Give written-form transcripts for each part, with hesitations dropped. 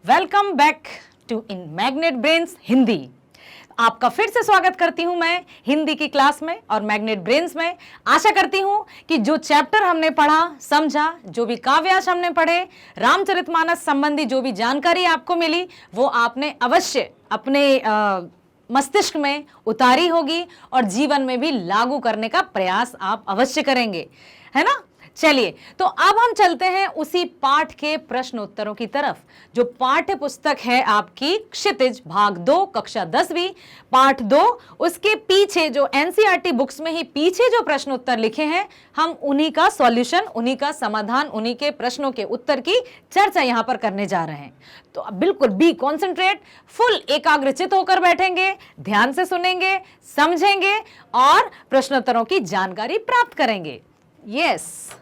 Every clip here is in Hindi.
Welcome back to in Magnet Brains Hindi. आपका फिर से स्वागत करती हूं मैं हिंदी की क्लास में और मैग्नेट ब्रेन्स में। आशा करती हूं कि जो चैप्टर हमने पढ़ा समझा, जो भी काव्याश हमने पढ़े, रामचरितमानस संबंधी जो भी जानकारी आपको मिली वो आपने अवश्य अपने मस्तिष्क में उतारी होगी और जीवन में भी लागू करने का प्रयास आप अवश्य करेंगे, है ना। चलिए, तो अब हम चलते हैं उसी पाठ के प्रश्न उत्तरों की तरफ। जो पाठ्य पुस्तक है आपकी क्षितिज भाग 2 कक्षा 10वीं पाठ 2, उसके पीछे जो एनसीईआरटी बुक्स में ही पीछे जो प्रश्न उत्तर लिखे हैं, हम उन्हीं का सॉल्यूशन, उन्हीं का समाधान, उन्हीं के प्रश्नों के उत्तर की चर्चा यहां पर करने जा रहे हैं। तो अब बिल्कुल बी कॉन्सेंट्रेट, फुल एकाग्रचित होकर बैठेंगे, ध्यान से सुनेंगे, समझेंगे और प्रश्नोत्तरों की जानकारी प्राप्त करेंगे। यस,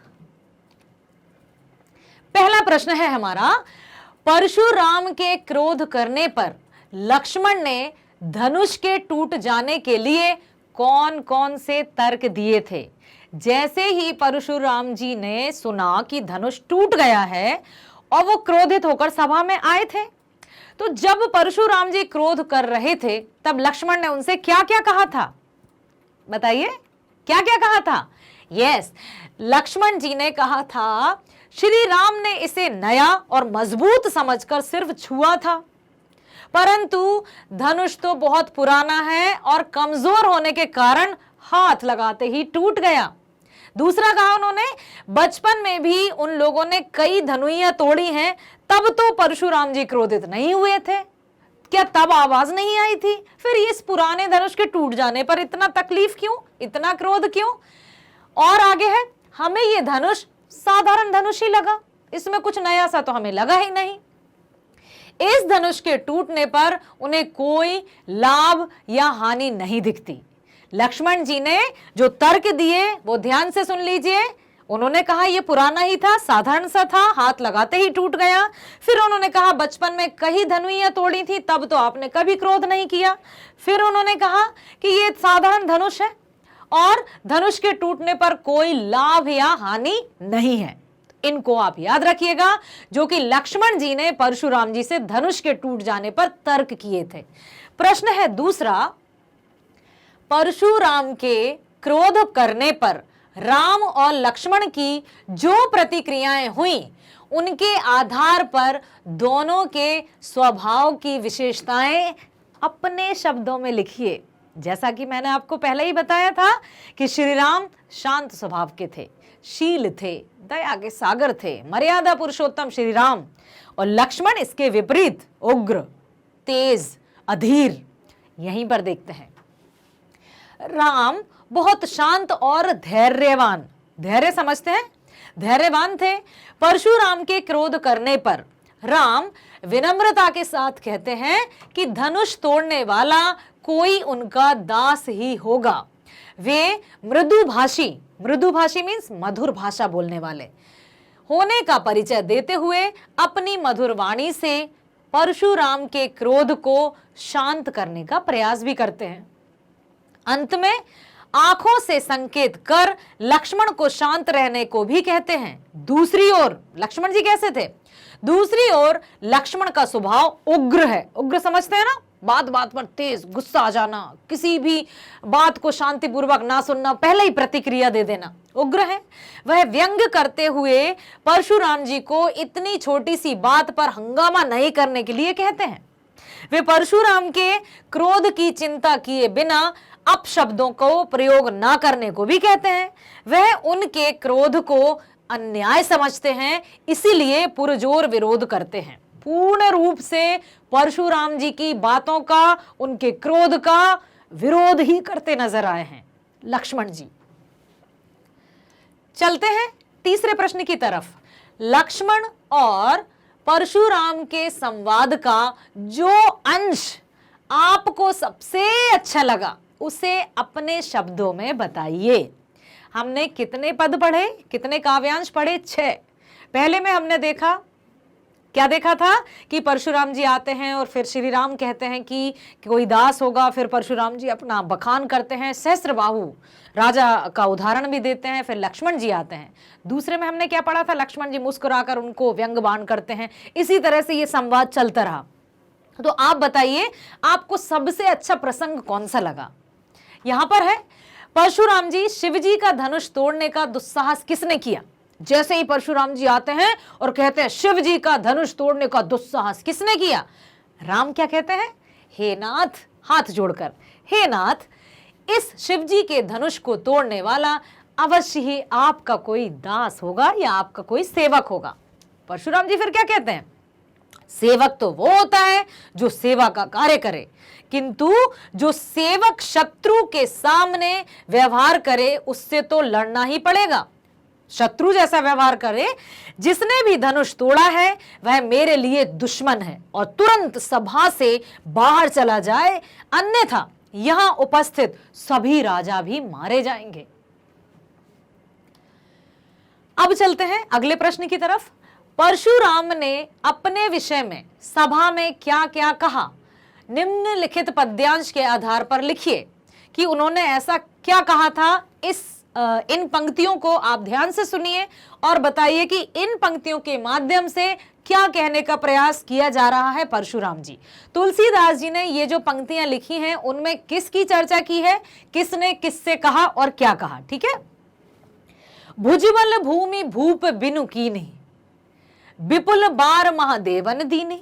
पहला प्रश्न है हमारा, परशुराम के क्रोध करने पर लक्ष्मण ने धनुष के टूट जाने के लिए कौन कौन से तर्क दिए थे। जैसे ही परशुराम जी ने सुना कि धनुष टूट गया है और वो क्रोधित होकर सभा में आए थे, तो जब परशुराम जी क्रोध कर रहे थे तब लक्ष्मण ने उनसे क्या क्या कहा था, बताइए क्या क्या कहा था। यस, लक्ष्मण जी ने कहा था श्री राम ने इसे नया और मजबूत समझकर सिर्फ छुआ था, परंतु धनुष तो बहुत पुराना है और कमजोर होने के कारण हाथ लगाते ही टूट गया। दूसरा कहा उन्होंने, बचपन में भी उन लोगों ने कई धनुइयां तोड़ी हैं, तब तो परशुराम जी क्रोधित नहीं हुए थे। क्या तब आवाज नहीं आई थी? फिर इस पुराने धनुष के टूट जाने पर इतना तकलीफ क्यों, इतना क्रोध क्यों? और आगे है, हमें ये धनुष साधारण धनुष ही लगा, इसमें कुछ नया सा तो हमें लगा ही नहीं। इस धनुष के टूटने पर उन्हें कोई लाभ या हानि नहीं दिखती। लक्ष्मण जी ने जो तर्क दिए वो ध्यान से सुन लीजिए। उन्होंने कहा ये पुराना ही था, साधारण सा था, हाथ लगाते ही टूट गया। फिर उन्होंने कहा बचपन में कई धनुइयां तोड़ी थी, तब तो आपने कभी क्रोध नहीं किया। फिर उन्होंने कहा कि ये साधारण धनुष है और धनुष के टूटने पर कोई लाभ या हानि नहीं है। इनको आप याद रखिएगा, जो कि लक्ष्मण जी ने परशुराम जी से धनुष के टूट जाने पर तर्क किए थे। प्रश्न है दूसरा, परशुराम के क्रोध करने पर राम और लक्ष्मण की जो प्रतिक्रियाएं हुई, उनके आधार पर दोनों के स्वभाव की विशेषताएं अपने शब्दों में लिखिए। जैसा कि मैंने आपको पहले ही बताया था कि श्री राम शांत स्वभाव के थे, शील थे, दया के सागर थे, मर्यादा पुरुषोत्तम श्री राम, और लक्ष्मण इसके विपरीत उग्र, तेज, अधीर। यहीं पर देखते हैं, राम बहुत शांत और धैर्यवान, धैर्य समझते हैं, धैर्यवान थे। परशुराम के क्रोध करने पर राम विनम्रता के साथ कहते हैं कि धनुष तोड़ने वाला कोई उनका दास ही होगा। वे मृदुभाषी, मृदुभाषी मीन्स मधुर भाषा बोलने वाले होने का परिचय देते हुए अपनी मधुर वाणी से परशुराम के क्रोध को शांत करने का प्रयास भी करते हैं। अंत में आंखों से संकेत कर लक्ष्मण को शांत रहने को भी कहते हैं। दूसरी ओर लक्ष्मण जी कैसे थे? दूसरी ओर लक्ष्मण का स्वभाव उग्र है। उग्र समझते हैं ना, बात बात पर तेज, गुस्सा आ जाना, किसी भी बात को शांतिपूर्वक ना सुनना, पहले ही प्रतिक्रिया दे देना, उग्र है। वह व्यंग करते हुए परशुराम जी को इतनी छोटी सी बात पर हंगामा नहीं करने के लिए कहते हैं। वे परशुराम के क्रोध की चिंता किए बिना अपशब्दों को प्रयोग ना करने को भी कहते हैं। वह उनके क्रोध को अन्याय समझते हैं, इसीलिए पुरजोर विरोध करते हैं। पूर्ण रूप से परशुराम जी की बातों का, उनके क्रोध का विरोध ही करते नजर आए हैं लक्ष्मण जी। चलते हैं तीसरे प्रश्न की तरफ। लक्ष्मण और परशुराम के संवाद का जो अंश आपको सबसे अच्छा लगा उसे अपने शब्दों में बताइए। हमने कितने पद पढ़े, कितने काव्यांश पढ़े? 6। पहले में हमने देखा क्या देखा था कि परशुराम जी आते हैं और फिर श्री राम कहते हैं कि कोई दास होगा, फिर परशुराम जी अपना बखान करते हैं, सहस्त्रबाहु राजा का उदाहरण भी देते हैं, फिर लक्ष्मण जी आते हैं। दूसरे में हमने क्या पढ़ा था, लक्ष्मण जी मुस्कुराकर उनको व्यंग बाण करते हैं। इसी तरह से ये संवाद चलता रहा। तो आप बताइए आपको सबसे अच्छा प्रसंग कौन सा लगा? यहां पर है परशुराम जी, शिव जी का धनुष तोड़ने का दुस्साहस किसने किया? जैसे ही परशुराम जी आते हैं और कहते हैं शिव जी का धनुष तोड़ने का दुस्साहस किसने किया, राम क्या कहते हैं, हे नाथ, हाथ जोड़कर, हे नाथ, इस शिव जी के धनुष को तोड़ने वाला अवश्य ही आपका कोई दास होगा या आपका कोई सेवक होगा। परशुराम जी फिर क्या कहते हैं, सेवक तो वो होता है जो सेवा का कार्य करे, किंतु जो सेवक शत्रु के सामने व्यवहार करे उससे तो लड़ना ही पड़ेगा। शत्रु जैसा व्यवहार करे, जिसने भी धनुष तोड़ा है वह मेरे लिए दुश्मन है और तुरंत सभा से बाहर चला जाए, अन्यथा यहां उपस्थित सभी राजा भी मारे जाएंगे। अब चलते हैं अगले प्रश्न की तरफ। परशुराम ने अपने विषय में सभा में क्या क्या कहा, निम्नलिखित पद्यांश के आधार पर लिखिए कि उन्होंने ऐसा क्या कहा था। इन पंक्तियों को आप ध्यान से सुनिए और बताइए कि इन पंक्तियों के माध्यम से क्या कहने का प्रयास किया जा रहा है परशुराम जी। तुलसीदास जी ने ये जो पंक्तियां लिखी हैं उनमें किसकी चर्चा की है, किसने किससे कहा और क्या कहा, ठीक है। भुजबल भूमि भूप बिनु कीन्ही, विपुल बार महादेवन दीने,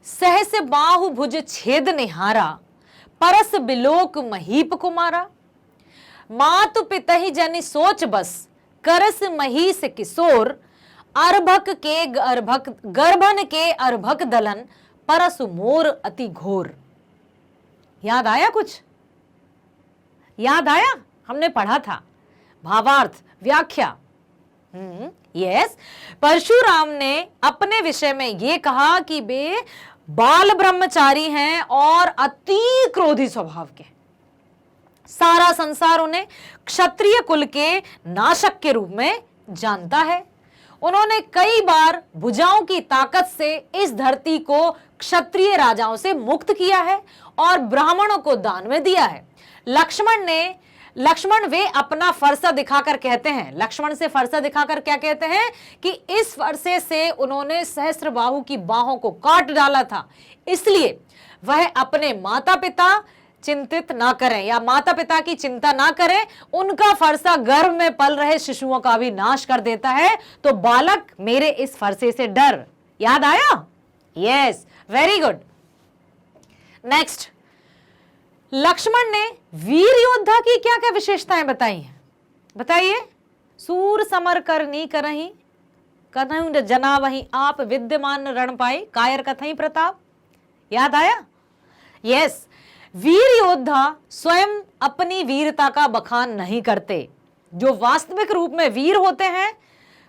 सहस बाहु भुज छेद निहारा, परस बिलोक महीप कुमारा, मातु पितहि जनि सोच बस, करस महीस किशोर, अर्भक के गर्भन के अर्भक दलन, परस मोर अति घोर। याद आया कुछ? याद आया? हमने पढ़ा था भावार्थ, व्याख्या। यस, परशुराम ने अपने विषय में यह कहा कि वे बाल ब्रह्मचारी हैं और अति क्रोधी स्वभाव के। सारा संसार उन्हें क्षत्रिय कुल के नाशक के रूप में जानता है। उन्होंने कई बार भुजाओं की ताकत से इस धरती को क्षत्रिय राजाओं से मुक्त किया है और ब्राह्मणों को दान में दिया है। लक्ष्मण वे अपना फरसा दिखाकर कहते हैं, लक्ष्मण से फरसा दिखाकर क्या कहते हैं कि इस फरसे से उन्होंने सहस्त्रबाहु की बाहों को काट डाला था, इसलिए वह अपने माता पिता चिंतित ना करें या माता पिता की चिंता ना करें, उनका फरसा गर्भ में पल रहे शिशुओं का भी नाश कर देता है, तो बालक मेरे इस फरसे से डर। याद आया? Yes, very good. Next, Lakshman ने वीर योद्धा की क्या क्या विशेषताएं बताई हैं, बताइए। सूर समर करनी करही, कन्हु जना वही आप, विद्यमान रण पाई, कायर कथई प्रताप। याद आया? यस, वीर योद्धा स्वयं अपनी वीरता का बखान नहीं करते। जो वास्तविक रूप में वीर होते हैं,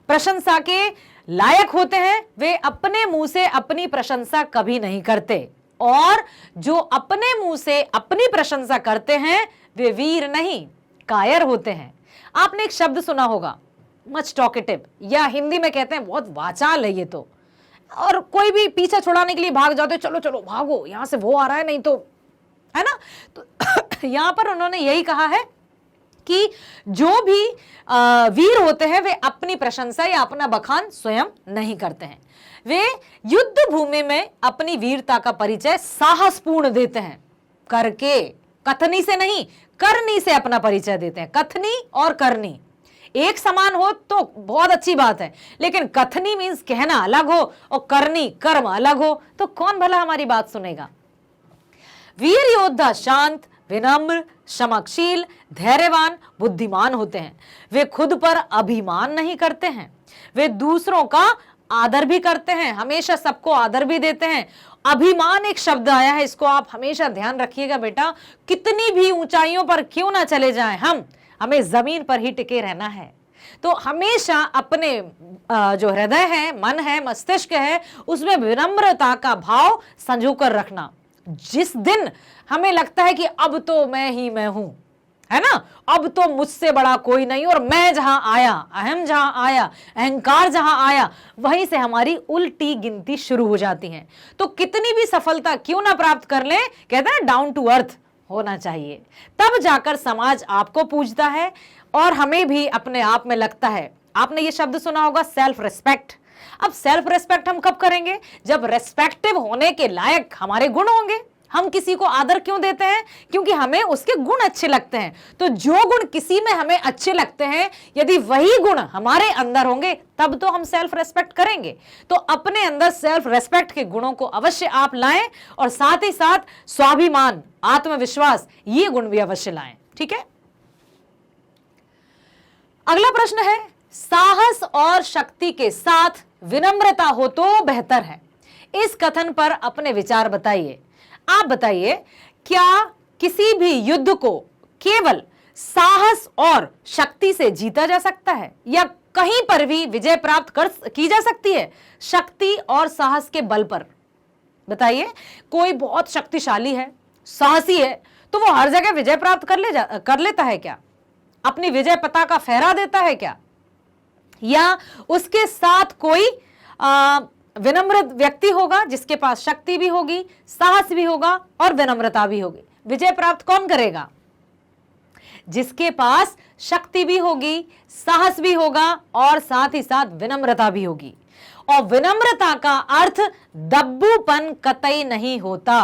प्रशंसा के लायक होते हैं, वे अपने मुंह से अपनी प्रशंसा कभी नहीं करते, और जो अपने मुंह से अपनी प्रशंसा करते हैं वे वीर नहीं, कायर होते हैं। आपने एक शब्द सुना होगा, मच टॉकेटिव, या हिंदी में कहते हैं बहुत वाचाल है ये तो, और कोई भी पीछा छुड़ाने के लिए भाग जाते, चलो चलो भागो, यहां से वो आ रहा है, नहीं तो, है ना। तो यहां पर उन्होंने यही कहा है कि जो भी वीर होते हैं वे अपनी प्रशंसा या अपना बखान स्वयं नहीं करते हैं। वे युद्ध भूमि में अपनी वीरता का परिचय साहसपूर्ण देते हैं, करके, कथनी से नहीं, करनी से अपना परिचय देते हैं। कथनी और करनी एक समान हो तो बहुत अच्छी बात है, लेकिन कथनी मीन्स कहना अलग हो और करनी कर्म अलग हो, तो कौन भला हमारी बात सुनेगा। वीर योद्धा शांत, विनम्र, क्षमाशील, धैर्यवान, बुद्धिमान होते हैं। वे खुद पर अभिमान नहीं करते हैं, वे दूसरों का आदर भी करते हैं, हमेशा सबको आदर भी देते हैं। अभिमान एक शब्द आया है, इसको आप हमेशा ध्यान रखिएगा बेटा। कितनी भी ऊंचाइयों पर क्यों ना चले जाएं हमें जमीन पर ही टिके रहना है। तो हमेशा अपने जो हृदय है, मन है, मस्तिष्क है, उसमें विनम्रता का भाव संजो कर रखना। जिस दिन हमें लगता है कि अब तो मैं ही मैं हूं, है ना। अब तो मुझसे बड़ा कोई नहीं, और मैं जहां आया, अहम जहां आया, अहंकार जहां आया, वहीं से हमारी उल्टी गिनती शुरू हो जाती है। तो कितनी भी सफलता क्यों ना प्राप्त कर ले, कहते हैं डाउन टू अर्थ होना चाहिए, तब जाकर समाज आपको पूजता है और हमें भी अपने आप में लगता है। आपने ये शब्द सुना होगा, सेल्फ रिस्पेक्ट। अब सेल्फ रिस्पेक्ट हम कब करेंगे, जब रेस्पेक्टिव होने के लायक हमारे गुण होंगे। हम किसी को आदर क्यों देते हैं, क्योंकि हमें उसके गुण अच्छे लगते हैं। तो जो गुण किसी में हमें अच्छे लगते हैं, यदि वही गुण हमारे अंदर होंगे, तब तो हम सेल्फ रेस्पेक्ट करेंगे। तो अपने अंदर सेल्फ रेस्पेक्ट के गुणों को अवश्य आप लाएं, और साथ ही साथ स्वाभिमान, आत्मविश्वास, ये गुण भी अवश्य लाएं। ठीक है। अगला प्रश्न है, साहस और शक्ति के साथ विनम्रता हो तो बेहतर है। इस कथन पर अपने विचार बताइए। आप बताइए, क्या किसी भी युद्ध को केवल साहस और शक्ति से जीता जा सकता है, या कहीं पर भी विजय प्राप्त की जा सकती है शक्ति और साहस के बल पर? बताइए, कोई बहुत शक्तिशाली है, साहसी है, तो वो हर जगह विजय प्राप्त कर लेता है क्या? अपनी विजय पताका फहरा देता है क्या? या उसके साथ कोई विनम्र व्यक्ति होगा जिसके पास शक्ति भी होगी, साहस भी होगा और विनम्रता भी होगी? विजय प्राप्त कौन करेगा? जिसके पास शक्ति भी होगी, साहस भी होगा और साथ ही साथ विनम्रता भी होगी। और विनम्रता का अर्थ दब्बूपन कतई नहीं होता।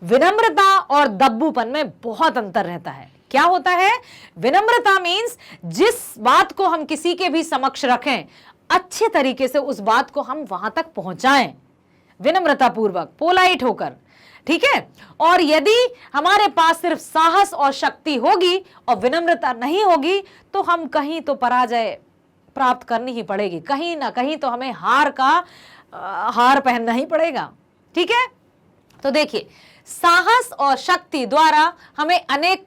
विनम्रता और दब्बूपन में बहुत अंतर रहता है। क्या होता है? विनम्रता मीन्स जिस बात को हम किसी के भी समक्ष रखें, अच्छे तरीके से उस बात को हम वहां तक पहुंचाएं, विनम्रता पूर्वक, पोलाइट होकर। ठीक है। और यदि हमारे पास सिर्फ साहस और शक्ति होगी और विनम्रता नहीं होगी, तो हम कहीं तो पराजय प्राप्त करनी ही पड़ेगी, कहीं ना कहीं तो हमें हार पहनना ही पड़ेगा। ठीक है। तो देखिए, साहस और शक्ति द्वारा हम अनेक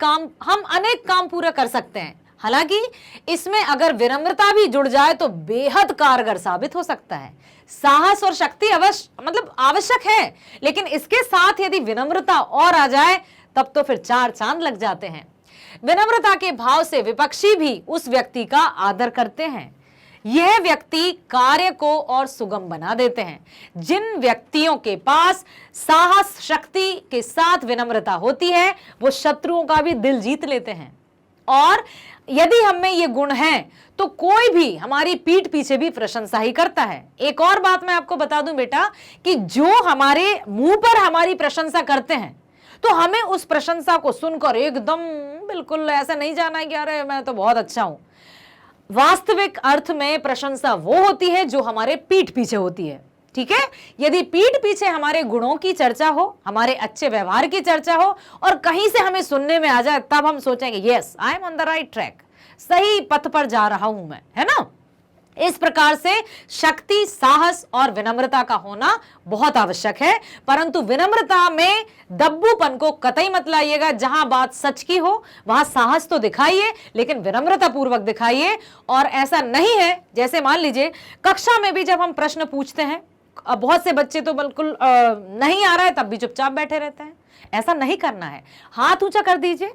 काम पूरा कर सकते हैं। हालांकि इसमें अगर विनम्रता भी जुड़ जाए तो बेहद कारगर साबित हो सकता है। साहस और शक्ति आवश्यक है, लेकिन इसके साथ यदि विनम्रता और आ जाए, तब तो फिर 4 चांद लग जाते हैं। विनम्रता के भाव से विपक्षी भी उस व्यक्ति का आदर करते हैं। यह व्यक्ति कार्य को और सुगम बना देते हैं। जिन व्यक्तियों के पास साहस शक्ति के साथ विनम्रता होती है, वो शत्रुओं का भी दिल जीत लेते हैं। और यदि हम में ये गुण हैं, तो कोई भी हमारी पीठ पीछे भी प्रशंसा ही करता है। एक और बात मैं आपको बता दूं बेटा, कि जो हमारे मुंह पर हमारी प्रशंसा करते हैं, तो हमें उस प्रशंसा को सुनकर एकदम बिल्कुल ऐसा नहीं जाना है कि अरे मैं तो बहुत अच्छा हूं। वास्तविक अर्थ में प्रशंसा वो होती है जो हमारे पीठ पीछे होती है। ठीक है। यदि पीठ पीछे हमारे गुणों की चर्चा हो, हमारे अच्छे व्यवहार की चर्चा हो, और कहीं से हमें सुनने में आ जाए, तब हम सोचेंगे yes I am on the right track, सही पथ पर जा रहा हूं मैं, है ना। इस प्रकार से शक्ति, साहस और विनम्रता का होना बहुत आवश्यक है। परंतु विनम्रता में दब्बूपन को कतई मत लाइएगा। जहां बात सच की हो वहां साहस तो दिखाइए, लेकिन विनम्रता पूर्वक दिखाइए। और ऐसा नहीं है, जैसे मान लीजिए कक्षा में भी जब हम प्रश्न पूछते हैं, बहुत से बच्चे तो बिल्कुल नहीं आ रहा है तब भी चुपचाप बैठे रहते हैं। ऐसा नहीं करना है। हाथ ऊंचा कर दीजिए,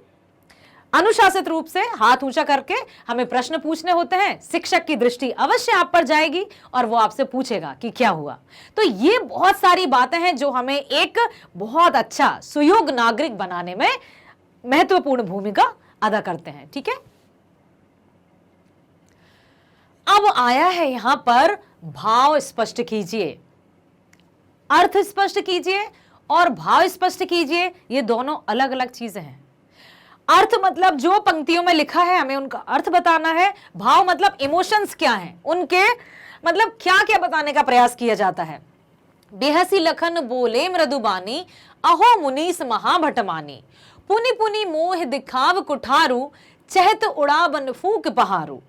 अनुशासित रूप से हाथ ऊंचा करके हमें प्रश्न पूछने होते हैं। शिक्षक की दृष्टि अवश्य आप पर जाएगी और वो आपसे पूछेगा कि क्या हुआ। तो ये बहुत सारी बातें हैं जो हमें एक बहुत अच्छा सुयोग्य नागरिक बनाने में महत्वपूर्ण भूमिका अदा करते हैं। ठीक है। अब आया है यहां पर भाव स्पष्ट कीजिए, अर्थ स्पष्ट कीजिए और भाव स्पष्ट कीजिए। ये दोनों अलग अलग चीजें हैं। अर्थ मतलब जो पंक्तियों में लिखा है हमें उनका अर्थ बताना है। भाव मतलब इमोशंस क्या हैं, उनके मतलब क्या क्या बताने का प्रयास किया जाता है। बेहसी लखन बोले मृदुबानी, अहो मुनीस महाभटमानी, पुनि पुनि मोह दिखाव कुठारू, चहत उड़ा बन फूक पहारू।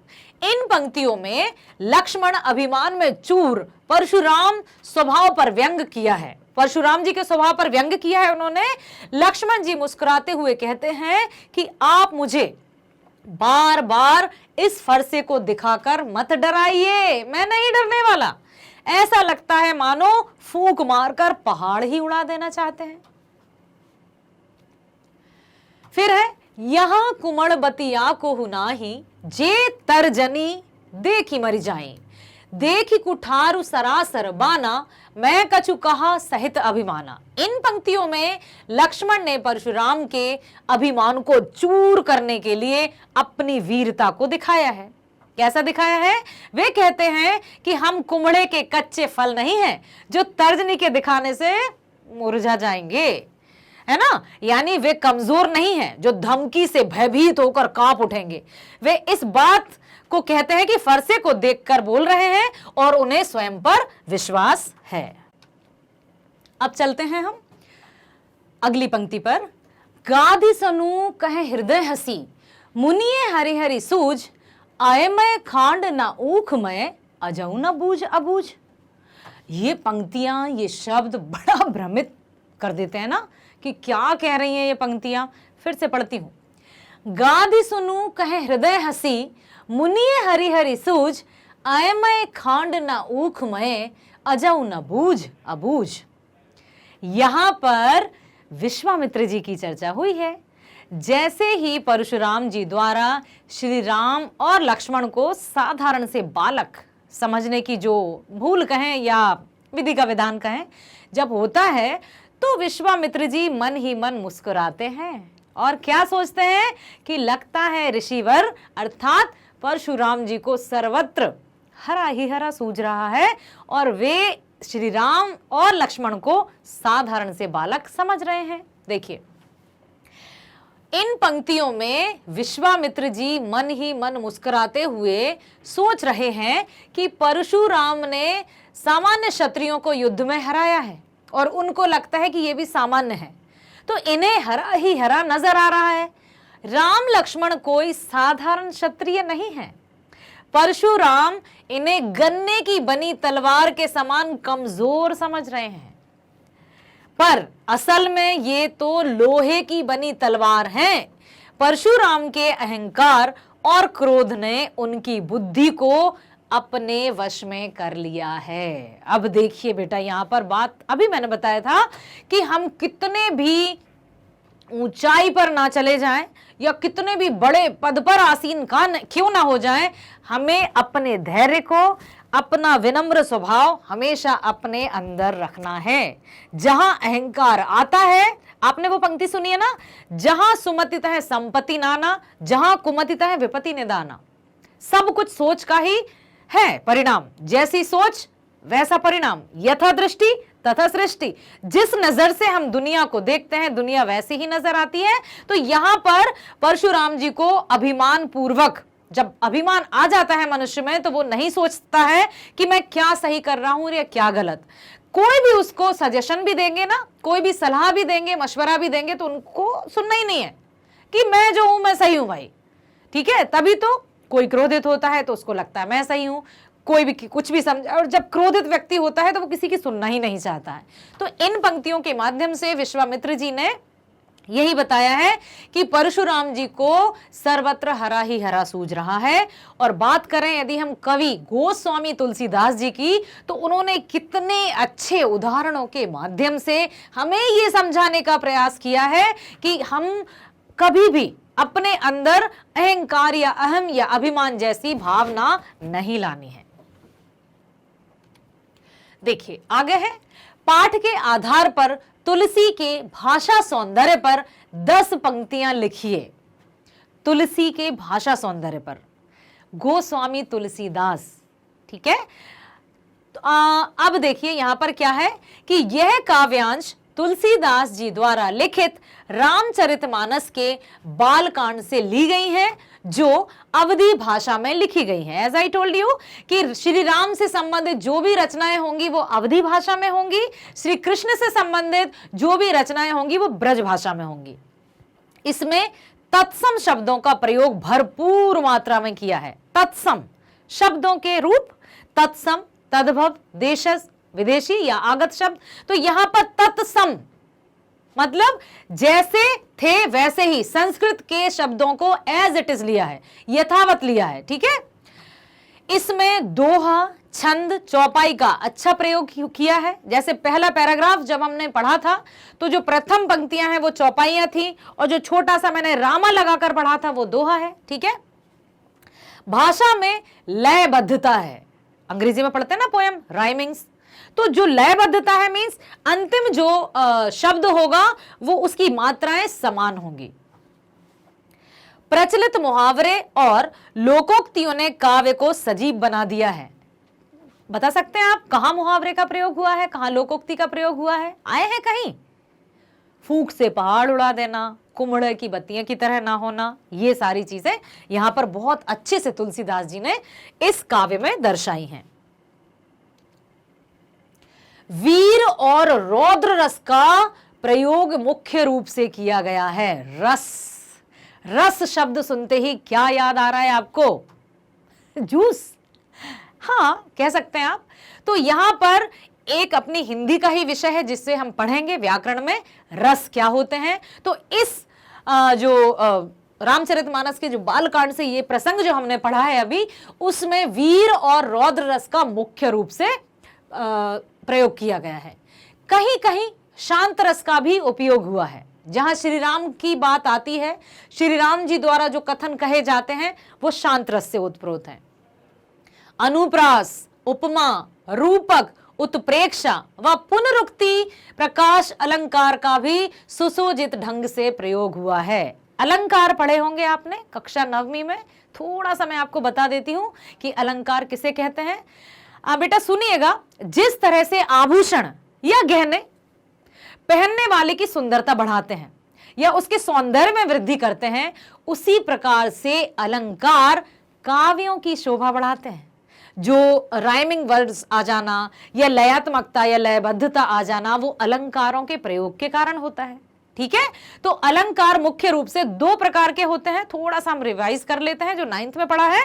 इन पंक्तियों में लक्ष्मण अभिमान में चूर परशुराम स्वभाव पर व्यंग किया है। परशुराम जी के स्वभाव पर व्यंग किया है उन्होंने। लक्ष्मण जी मुस्कुराते हुए कहते हैं कि आप मुझे बार बार इस फरसे को दिखाकर मत डराइए, मैं नहीं डरने वाला। ऐसा लगता है मानो फूंक मारकर पहाड़ ही उड़ा देना चाहते हैं। फिर है यहाँ कुमड़ बतिया को हुनाही, जे तरजनी देखी मर जाए, देखी कुठारु सरासर बाना, मैं कछु कहा सहित अभिमाना। इन पंक्तियों में लक्ष्मण ने परशुराम के अभिमान को चूर करने के लिए अपनी वीरता को दिखाया है। कैसा दिखाया है? वे कहते हैं कि हम कुमड़े के कच्चे फल नहीं हैं जो तर्जनी के दिखाने से मुरझा जाएंगे, है ना। यानी वे कमजोर नहीं हैं जो धमकी से भयभीत होकर कांप उठेंगे। वे इस बात को कहते हैं कि फरसे को देखकर बोल रहे हैं और उन्हें स्वयं पर विश्वास है। अब चलते हैं हम अगली पंक्ति पर। गाधी सनु कहे हृदय हसी, मुनिये हरि हरि सूझ, आए मैं खांड ना ऊख मैं, अजऊ न बूझ अबूझ। ये पंक्तियां, ये शब्द बड़ा भ्रमित कर देते हैं ना कि क्या कह रही हैं ये पंक्तियां। फिर से पढ़ती हूं। गाधी सुनु कहे हृदय हसी, मुनिये हरि हरि सूझ, आए मैं खांड न ऊख मैं, अजऊ न बूझ अबूझ। यहां पर विश्वामित्र जी की चर्चा हुई है। जैसे ही परशुराम जी द्वारा श्री राम और लक्ष्मण को साधारण से बालक समझने की जो भूल कहें या विधि का विधान कहें जब होता है, तो विश्वामित्र जी मन ही मन मुस्कुराते हैं और क्या सोचते हैं कि लगता है ऋषिवर अर्थात परशुराम जी को सर्वत्र हरा ही हरा सूझ रहा है और वे श्री राम और लक्ष्मण को साधारण से बालक समझ रहे हैं। देखिए, इन पंक्तियों में विश्वामित्र जी मन ही मन मुस्कुराते हुए सोच रहे हैं कि परशुराम ने सामान्य क्षत्रियों को युद्ध में हराया है और उनको लगता है कि ये भी सामान्य है, तो इन्हें हरा ही हरा नजर आ रहा है। राम लक्ष्मण कोई साधारण क्षत्रिय नहीं है। परशुराम इन्हें गन्ने की बनी तलवार के समान कमजोर समझ रहे हैं, पर असल में ये तो लोहे की बनी तलवार है। परशुराम के अहंकार और क्रोध ने उनकी बुद्धि को अपने वश में कर लिया है। अब देखिए बेटा, यहां पर बात अभी मैंने बताया था कि हम कितने भी ऊंचाई पर ना चले जाएं या कितने भी बड़े पद पर आसीन क्यों ना हो जाएं, हमें अपने धैर्य को, अपना विनम्र स्वभाव हमेशा अपने अंदर रखना है। जहां अहंकार आता है, आपने वो पंक्ति सुनी है ना, जहां सुमतित है संपत्ति नाना, जहां कुमतित है विपत्ति निदाना। सब कुछ सोच का ही है परिणाम। जैसी सोच वैसा परिणाम, यथा दृष्टि तथा सृष्टि। जिस नजर से हम दुनिया को देखते हैं, दुनिया वैसी ही नजर आती है। तो यहां पर परशुराम जी को अभिमान पूर्वक, जब अभिमान आ जाता है मनुष्य में, तो वो नहीं सोचता है कि मैं क्या सही कर रहा हूं या क्या गलत। कोई भी उसको सजेशन भी देंगे ना, कोई भी सलाह भी देंगे, मशवरा भी देंगे, तो उनको सुनना ही नहीं है कि मैं जो हूं मैं सही हूं भाई, ठीक है। तभी तो कोई क्रोधित होता है तो उसको लगता है मैं सही हूं, कोई भी कुछ भी समझ, और जब क्रोधित व्यक्ति होता है तो वो किसी की सुनना ही नहीं चाहता है। तो इन पंक्तियों के माध्यम से विश्वामित्र जी ने यही बताया है कि परशुराम जी को सर्वत्र हरा ही हरा सूझ रहा है। और बात करें यदि हम कवि गोस्वामी तुलसीदास जी की, तो उन्होंने कितने अच्छे उदाहरणों के माध्यम से हमें ये समझाने का प्रयास किया है कि हम कभी भी अपने अंदर अहंकार या अहम या अभिमान जैसी भावना नहीं लानी है। देखिए आगे है, पाठ के आधार पर तुलसी के भाषा सौंदर्य पर 10 पंक्तियां लिखिए। तुलसी के भाषा सौंदर्य पर गोस्वामी तुलसीदास, ठीक है। तो अब देखिए यहां पर क्या है कि यह काव्यांश तुलसीदास जी द्वारा लिखित रामचरितमानस के बालकांड से ली गई है, जो अवधी भाषा में लिखी गई है। एज आई टोल्ड यू कि श्री राम से संबंधित जो भी रचनाएं होंगी वो अवधी भाषा में होंगी, श्री कृष्ण से संबंधित जो भी रचनाएं होंगी वो ब्रज भाषा में होंगी। इसमें तत्सम शब्दों का प्रयोग भरपूर मात्रा में किया है। तत्सम शब्दों के रूप, तत्सम, तद्भव, देशज, विदेशी या आगत शब्द। तो यहां पर तत्सम मतलब जैसे थे वैसे ही संस्कृत के शब्दों को एज इट इज लिया है, यथावत लिया है, ठीक है। इसमें दोहा, छंद, चौपाई का अच्छा प्रयोग किया है। जैसे पहला पैराग्राफ जब हमने पढ़ा था तो जो प्रथम पंक्तियां हैं वो चौपाइयां थी, और जो छोटा सा मैंने रामा लगाकर पढ़ा था वो दोहा है। ठीक है। भाषा में लयबद्धता है, अंग्रेजी में पढ़ते हैं ना पोएम, राइमिंग्स। तो जो लयबद्धता है मींस अंतिम जो शब्द होगा वो उसकी मात्राएं समान होंगी। प्रचलित मुहावरे और लोकोक्तियों ने काव्य को सजीव बना दिया है। बता सकते हैं आप कहां मुहावरे का प्रयोग हुआ है, कहां लोकोक्ति का प्रयोग हुआ है? आए हैं कहीं? फूंक से पहाड़ उड़ा देना, कुम्हड़ की बत्तियां की तरह ना होना, ये सारी चीजें यहां पर बहुत अच्छे से तुलसीदास जी ने इस काव्य में दर्शाई हैं। वीर और रौद्र रस का प्रयोग मुख्य रूप से किया गया है। रस, रस शब्द सुनते ही क्या याद आ रहा है आपको? जूस, हाँ कह सकते हैं आप। तो यहां पर एक अपनी हिंदी का ही विषय है जिससे हम पढ़ेंगे व्याकरण में रस क्या होते हैं। तो इस जो रामचरितमानस के जो बालकांड से ये प्रसंग जो हमने पढ़ा है अभी, उसमें वीर और रौद्र रस का मुख्य रूप से प्रयोग किया गया है। कहीं कहीं शांत रस का भी उपयोग हुआ है। जहां श्री राम की बात आती है, श्री राम जी द्वारा जो कथन कहे जाते हैं वो शांत रस से उत्प्रोत है। अनुप्रास, उपमा, रूपक, उत्प्रेक्षा व पुनरुक्ति, प्रकाश अलंकार का भी सुसज्जित ढंग से प्रयोग हुआ है। अलंकार पढ़े होंगे आपने कक्षा 9वीं में। थोड़ा सा मैं आपको बता देती हूं कि अलंकार किसे कहते हैं। बेटा सुनिएगा, जिस तरह से आभूषण या गहने पहनने वाले की सुंदरता बढ़ाते हैं या उसके सौंदर्य में वृद्धि करते हैं, उसी प्रकार से अलंकार काव्यों की शोभा बढ़ाते हैं। जो राइमिंग वर्ड्स आ जाना या लयात्मकता या लयबद्धता आ जाना, वो अलंकारों के प्रयोग के कारण होता है। ठीक है। तो अलंकार मुख्य रूप से 2 प्रकार के होते हैं। थोड़ा सा हम रिवाइज कर लेते हैं जो 9th में पढ़ा है।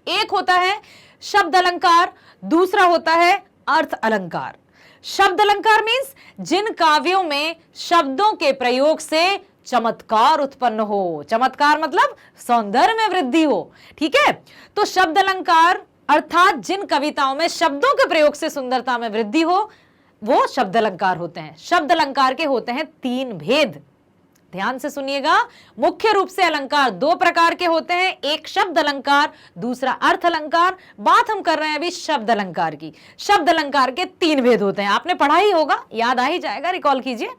एक होता है शब्द अलंकार, दूसरा होता है अर्थ अलंकार। शब्द अलंकार मीन्स जिन काव्यों में शब्दों के प्रयोग से चमत्कार उत्पन्न हो। चमत्कार मतलब सौंदर्य में वृद्धि हो। ठीक है। तो शब्द अलंकार अर्थात जिन कविताओं में शब्दों के प्रयोग से सुंदरता में वृद्धि हो वो शब्द अलंकार होते हैं। शब्द अलंकार के होते हैं 3 भेद। ध्यान से सुनिएगा, मुख्य रूप से अलंकार 2 प्रकार के होते हैं, एक शब्द अलंकार, दूसरा अर्थ अलंकार। बात हम कर रहे हैं अभी शब्द अलंकार की। शब्द अलंकार के 3 भेद होते हैं, आपने पढ़ा ही होगा, याद आ ही जाएगा, रिकॉल कीजिए।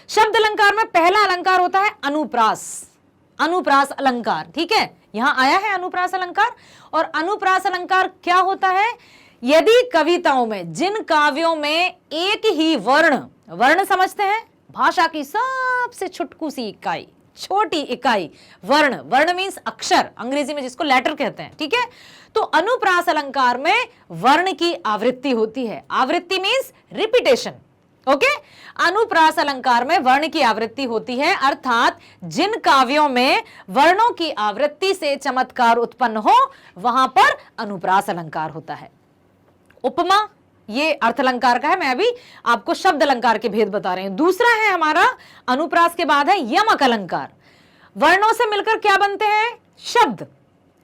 शब्द अलंकार में पहला अलंकार होता है अनुप्रास। अनुप्रास अलंकार, ठीक है, यहां आया है अनुप्रास अलंकार। और अनुप्रास अलंकार क्या होता है? यदि कविताओं में जिन काव्यों में एक ही वर्ण, वर्ण समझते हैं भाषा की सबसे छुटकू सी इकाई, छोटी इकाई, वर्ण, वर्ण मीन्स अक्षर, अंग्रेजी में जिसको लेटर कहते हैं। ठीक है। तो अनुप्रास अलंकार में वर्ण की आवृत्ति होती है। आवृत्ति मीन्स रिपीटेशन। ओके। अनुप्रास अलंकार में वर्ण की आवृत्ति होती है, अर्थात जिन काव्यों में वर्णों की आवृत्ति से चमत्कार उत्पन्न हो वहां पर अनुप्रास अलंकार होता है। उपमा ये अर्थ अलंकार का है, मैं अभी आपको शब्द अलंकार के भेद बता रही हूं। दूसरा है हमारा अनुप्रास के बाद है यमक अलंकार। वर्णों से मिलकर क्या बनते हैं? शब्द।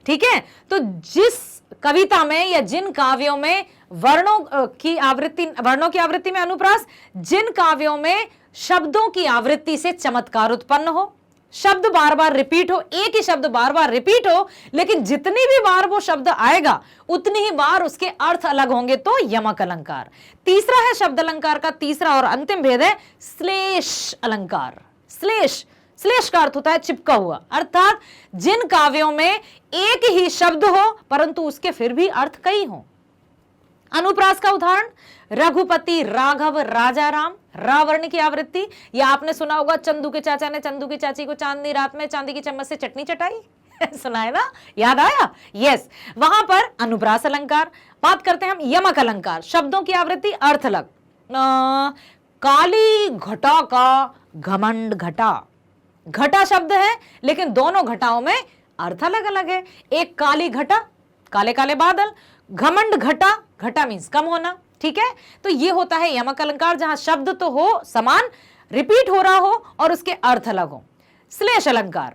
ठीक है। तो जिस कविता में या जिन काव्यों में वर्णों की आवृत्ति में अनुप्रास, जिन काव्यों में शब्दों की आवृत्ति से चमत्कार उत्पन्न हो, शब्द बार बार रिपीट हो, एक ही शब्द बार बार रिपीट हो, लेकिन जितनी भी बार वो शब्द आएगा उतनी ही बार उसके अर्थ अलग होंगे, तो यमक अलंकार। तीसरा है शब्द अलंकार का तीसरा और अंतिम भेद है श्लेष अलंकार। श्लेष, श्लेष का अर्थ होता है चिपका हुआ, अर्थात जिन काव्यों में एक ही शब्द हो परंतु उसके फिर भी अर्थ कई हो। अनुप्रास का उदाहरण रघुपति, राघव, राजा राम, रावर्ण की आवृत्ति। या आपने सुना होगा चंदू के चाचा ने चंदू की चाची को चांदनी रात में चांदी की चम्मच से चटनी चटाई। सुना है ना, याद आया? यस, वहां पर अनुप्रास अलंकार। बात करते हैं हम यमक अलंकार। शब्दों की आवृत्ति, अर्थ अलग। काली घटा का घमंड घटा। घटा शब्द है लेकिन दोनों घटाओं में अर्थ अलग अलग है। एक काली घटा, काले काले बादल, घमंड घटा, घटा मीन्स कम होना। ठीक है। तो ये होता है यमक अलंकार, जहां शब्द तो हो समान, रिपीट हो रहा हो और उसके अर्थ अलग हो। श्लेष अलंकार,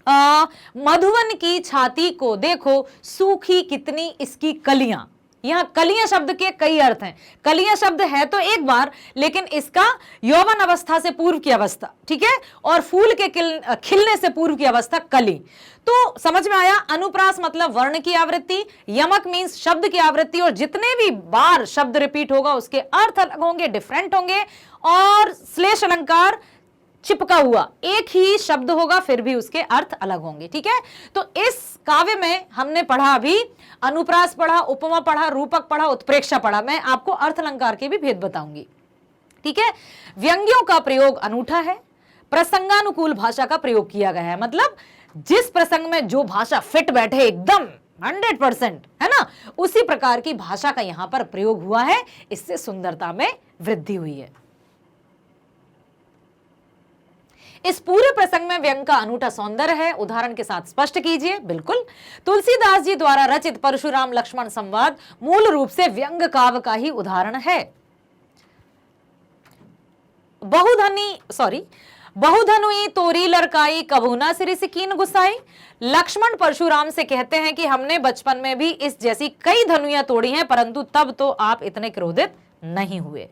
मधुवन की छाती को देखो, सूखी कितनी इसकी कलियां। यहां कलियां शब्द के कई अर्थ हैं। कलियां शब्द है तो एक बार, लेकिन इसका यौवन अवस्था से पूर्व की अवस्था, ठीक है, और फूल के खिलने से पूर्व की अवस्था कली। तो समझ में आया, अनुप्रास मतलब वर्ण की आवृत्ति, यमक मींस शब्द की आवृत्ति, और जितने भी बार शब्द रिपीट होगा उसके अर्थ अलग होंगे, डिफरेंट होंगे, और श्लेष अलंकार चिपका हुआ एक ही शब्द होगा फिर भी उसके अर्थ अलग होंगे, ठीक है। तो इस काव्य में हमने पढ़ा, अभी अनुप्रास पढ़ा, उपमा पढ़ा, रूपक पढ़ा, उत्प्रेक्षा पढ़ा। मैं आपको अर्थ अलंकार के भी भेद बताऊंगी, ठीक है। व्यंग्यों का प्रयोग अनूठा है, प्रसंगानुकूल भाषा का प्रयोग किया गया है, मतलब जिस प्रसंग में जो भाषा फिट बैठे एकदम 100%, है ना, उसी प्रकार की भाषा का यहां पर प्रयोग हुआ है, इससे सुंदरता में वृद्धि हुई है। इस पूरे प्रसंग में व्यंग का अनूठा सौंदर्य है, उदाहरण के साथ स्पष्ट कीजिए। बिल्कुल, तुलसीदास जी द्वारा रचित परशुराम लक्ष्मण संवाद मूल रूप से व्यंग काव्य का ही उदाहरण है। बहुधनुई तोरी लड़काई, कबू ना सिर से कीन गुसाई। लक्ष्मण परशुराम से कहते हैं कि हमने बचपन में भी इस जैसी कई धनुइयां तोड़ी हैं, परंतु तब तो आप इतने क्रोधित नहीं हुए।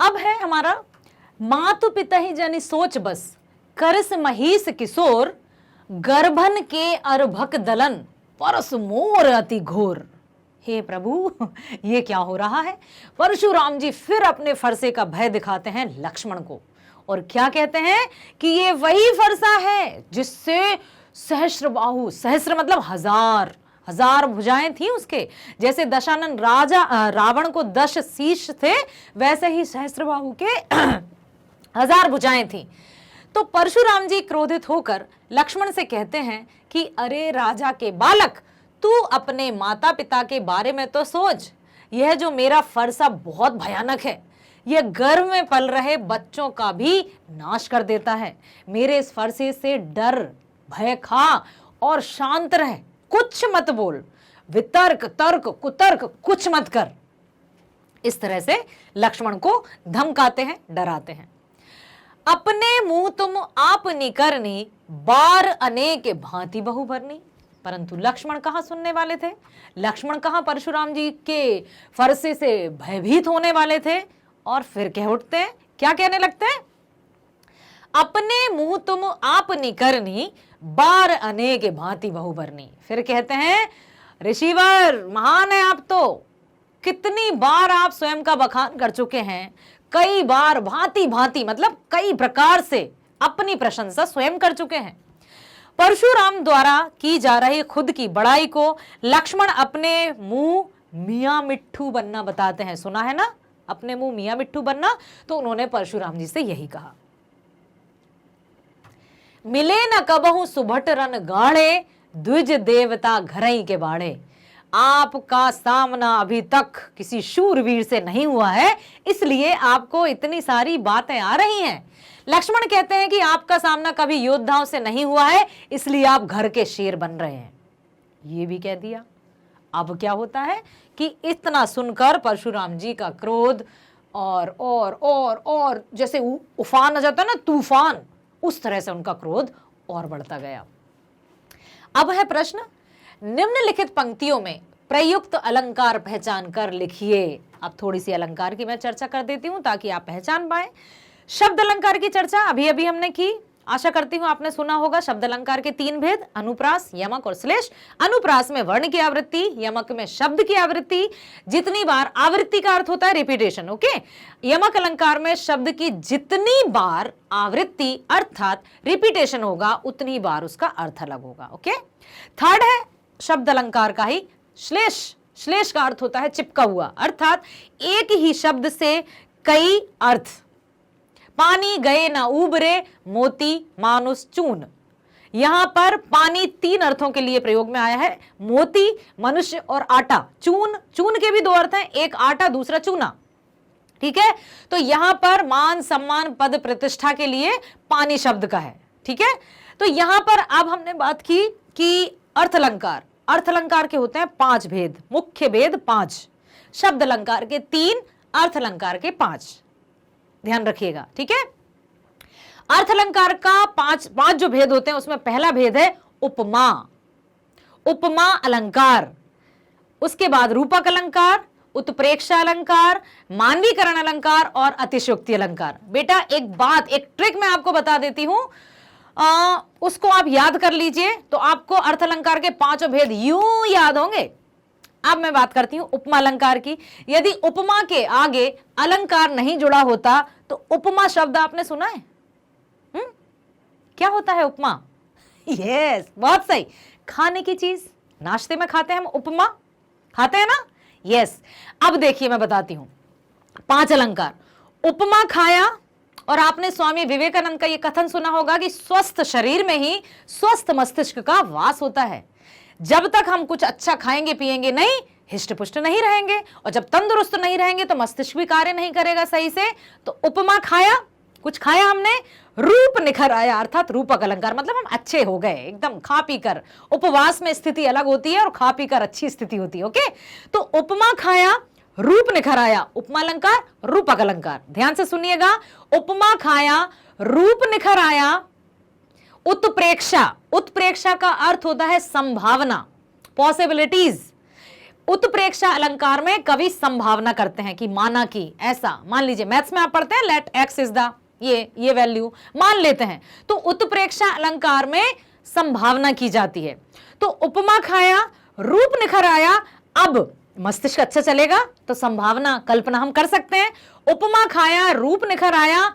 अब है हमारा मातु पिता ही जनी सोच बस, करस महिष किशोर, गर्भन के अर्भक दलन, परस मोर अति घोर। हे प्रभु, ये क्या हो रहा है। परशुराम जी फिर अपने फरसे का भय दिखाते हैं लक्ष्मण को, और क्या कहते हैं कि ये वही फरसा है जिससे सहस्र बाहु, सहस्र मतलब हजार भुजाएं थी उसके, जैसे दशानन राजा रावण को 10 शीश थे, वैसे ही सहस्त्रबाहु के 1000 भुजाएं थी। तो परशुराम जी क्रोधित होकर लक्ष्मण से कहते हैं कि अरे राजा के बालक, तू अपने माता पिता के बारे में तो सोच, यह जो मेरा फरसा बहुत भयानक है, यह गर्भ में पल रहे बच्चों का भी नाश कर देता है। मेरे इस फरसे से डर, भय खा और शांत रह, कुछ मत बोल, वितर्क तर्क कुतर्क कुछ मत कर। इस तरह से लक्ष्मण को धमकाते हैं, डराते हैं। अपने मुंह तुम आपनी करनी, बार अनेक भांति बहु भरनी। परंतु लक्ष्मण कहां सुनने वाले थे, लक्ष्मण कहां परशुराम जी के फरसे से भयभीत होने वाले थे। और फिर कह उठते हैं, क्या कहने लगते हैं, अपने मुंह तुम आपनी करनी, बार अनेक भांति बहु भरनी। फिर कहते हैं, ऋषिवर महान है आप तो, कितनी बार आप स्वयं का बखान कर चुके हैं, कई बार भांति भांति मतलब कई प्रकार से अपनी प्रशंसा स्वयं कर चुके हैं। परशुराम द्वारा की जा रही खुद की बड़ाई को लक्ष्मण अपने मुंह मियां मिट्ठू बनना बताते हैं। सुना है ना, अपने मुंह मियां मिट्ठू बनना, तो उन्होंने परशुराम जी से यही कहा। मिले न कबहू सुभट रन गाढ़े, द्विज देवता घरई के बाड़े। आपका सामना अभी तक किसी शूरवीर से नहीं हुआ है, इसलिए आपको इतनी सारी बातें आ रही हैं। लक्ष्मण कहते हैं कि आपका सामना कभी योद्धाओं से नहीं हुआ है, इसलिए आप घर के शेर बन रहे हैं। ये भी कह दिया। अब क्या होता है कि इतना सुनकर परशुराम जी का क्रोध और जैसे उफान आ जाता है ना, तूफान, उस तरह से उनका क्रोध और बढ़ता गया। अब है प्रश्न, निम्नलिखित पंक्तियों में प्रयुक्त अलंकार पहचान कर लिखिए। अब थोड़ी सी अलंकार की मैं चर्चा कर देती हूं ताकि आप पहचान पाए। शब्द अलंकार की चर्चा अभी अभी हमने की, आशा करती हूं आपने सुना होगा। शब्द अलंकार के 3 भेद, अनुप्रास, यमक और श्लेष। अनुप्रास में वर्ण की आवृत्ति, यमक में शब्द की आवृत्ति। जितनी बार, आवृत्ति का अर्थ होता है रिपीटेशन, ओके। यमक अलंकार में शब्द की जितनी बार आवृत्ति अर्थात रिपीटेशन होगा, उतनी बार उसका अर्थ अलग होगा, ओके। थर्ड है शब्द अलंकार का ही श्लेष। श्लेष का अर्थ होता है चिपका हुआ, अर्थात एक ही शब्द से कई अर्थ। पानी गए ना उबरे, मोती मानुष चून। यहां पर पानी 3 अर्थों के लिए प्रयोग में आया है, मोती, मनुष्य और आटा। चून, चून के भी 2 अर्थ हैं, एक आटा दूसरा चूना, ठीक है। तो यहां पर मान सम्मान पद प्रतिष्ठा के लिए पानी शब्द का है, ठीक है। तो यहां पर अब हमने बात की कि अर्थ अलंकार, अर्थ अलंकार के होते हैं 5 भेद, मुख्य भेद 5, शब्द अलंकार के 3, अर्थ अलंकार के 5, ध्यान रखिएगा, ठीक है। अर्थ अलंकार का पांच जो भेद होते हैं उसमें पहला भेद है उपमा, उपमा अलंकार, उसके बाद रूपक अलंकार, उत्प्रेक्षा अलंकार, मानवीकरण अलंकार और अतिशयोक्ति अलंकार। बेटा एक बात, एक ट्रिक मैं आपको बता देती हूं, उसको आप याद कर लीजिए तो आपको अर्थ अलंकार के पांचों भेद यूं याद होंगे। अब मैं बात करती हूं उपमा अलंकार की। यदि उपमा के आगे अलंकार नहीं जुड़ा होता तो उपमा शब्द आपने सुना है? क्या होता है उपमा? यस, बहुत सही, खाने की चीज, नाश्ते में खाते हैं हम उपमा, खाते हैं ना? यस। अब देखिए मैं बताती हूं 5 अलंकार। उपमा खाया, और आपने स्वामी विवेकानंद का यह कथन सुना होगा कि स्वस्थ शरीर में ही स्वस्थ मस्तिष्क का वास होता है। जब तक हम कुछ अच्छा खाएंगे पिएंगे नहीं, हिष्ट पुष्ट नहीं रहेंगे, और जब तंदुरुस्त नहीं रहेंगे तो मस्तिष्क भी कार्य नहीं करेगा सही से। तो उपमा खाया, कुछ खाया हमने, रूप निखर आया, अर्थात रूपक अलंकार, मतलब हम अच्छे हो गए एकदम खा पी कर। उपवास में स्थिति अलग होती है और खा पी कर अच्छी स्थिति होती है। ओके, तो उपमा खाया, रूप निखर आया, उपमा अलंकार, रूपक अलंकार। ध्यान से सुनिएगा, उपमा खाया, रूप निखर आया, उत्प्रेक्षा, उत्प्रेक्षा का अर्थ होता है संभावना, पॉसिबिलिटीज। उत्प्रेक्षा अलंकार में कवि संभावना करते हैं कि माना कि ऐसा, मान लीजिए मैथ्स में आप पढ़ते हैं लेट एक्स इज द ये वैल्यू मान लेते हैं, तो उत्प्रेक्षा अलंकार में संभावना की जाती है। तो उपमा खाया, रूप निखर आया, अब मस्तिष्क अच्छा चलेगा तो संभावना कल्पना हम कर सकते हैं। उपमा खाया, रूप निखर आया,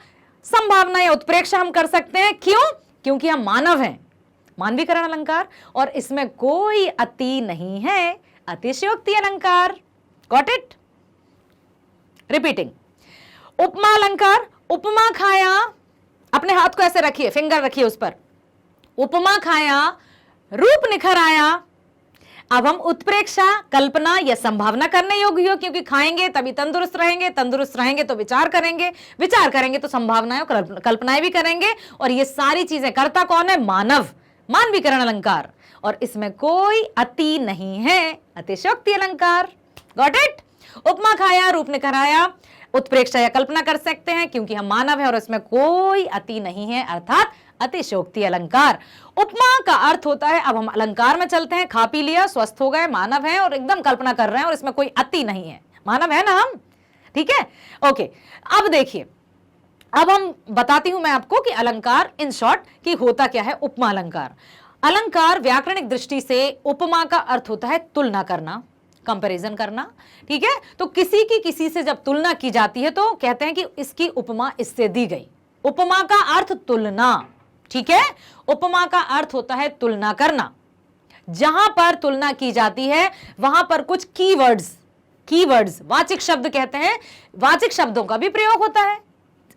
संभावना या उत्प्रेक्षा हम कर सकते हैं। क्यों? क्योंकि हम मानव हैं। मानवीकरण अलंकार, और इसमें कोई अति नहीं है, अतिशयोक्ति अलंकार। Got it? रिपीटिंग, उपमा अलंकार, उपमा खाया, अपने हाथ को ऐसे रखिए, फिंगर रखिए उस पर, उपमा खाया, रूप निखर आया। अब हम उत्प्रेक्षा, कल्पना या संभावना करने योग्य हो, क्योंकि खाएंगे तभी तंदुरुस्त रहेंगे, तंदुरुस्त रहेंगे तो विचार करेंगे, विचार करेंगे तो संभावनाएं और कल्पनाएं भी करेंगे, और ये सारी चीजें करता कौन है? मानव। मानवीकरण अलंकार, और इसमें कोई अति नहीं है, अतिशयोक्ति अलंकार। Got it? उपमा खाया, रूप निखर आया, उत्प्रेक्षा या कल्पना कर सकते हैं क्योंकि हम मानव हैं और इसमें कोई अति नहीं है, अर्थात अतिशयोक्ति अलंकार। उपमा का अर्थ होता है, अब हम अलंकार में चलते हैं, खा पी लिया, स्वस्थ हो गए, मानव हैं और एकदम कल्पना कर रहे हैं और इसमें कोई अति नहीं है, मानव है ना हम, ठीक है? ओके, अब देखिए, अब हम बताती हूं मैं आपको कि अलंकार इन शॉर्ट कि होता क्या है। उपमा अलंकार, अलंकार व्याकरणिक दृष्टि से उपमा का अर्थ होता है तुलना करना, कंपैरिजन करना, ठीक है? तो किसी की किसी से जब तुलना की जाती है तो कहते हैं कि इसकी उपमा इससे दी गई। उपमा का अर्थ तुलना, ठीक है? उपमा का अर्थ होता है तुलना करना। जहां पर तुलना की जाती है वहां पर कुछ कीवर्ड्स, वाचिक शब्द कहते हैं, वाचिक शब्दों का भी प्रयोग होता है।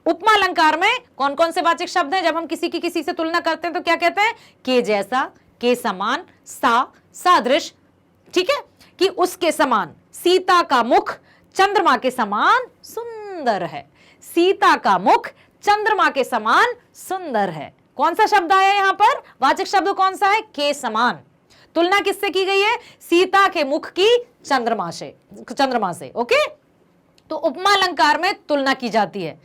उपमा अलंकार में कौन कौन से वाचिक शब्द हैं? जब हम किसी की किसी से तुलना करते हैं तो क्या कहते हैं? के जैसा, के समान, सादृश, ठीक है? कि उसके समान, सीता का मुख चंद्रमा के समान सुंदर है, सीता का मुख चंद्रमा के समान सुंदर है। कौन सा शब्द आया यहां पर? वाचक शब्द कौन सा है? के समान। तुलना किससे की गई है? सीता के मुख की चंद्रमा से। ओके, तो उपमा अलंकार में तुलना की जाती है।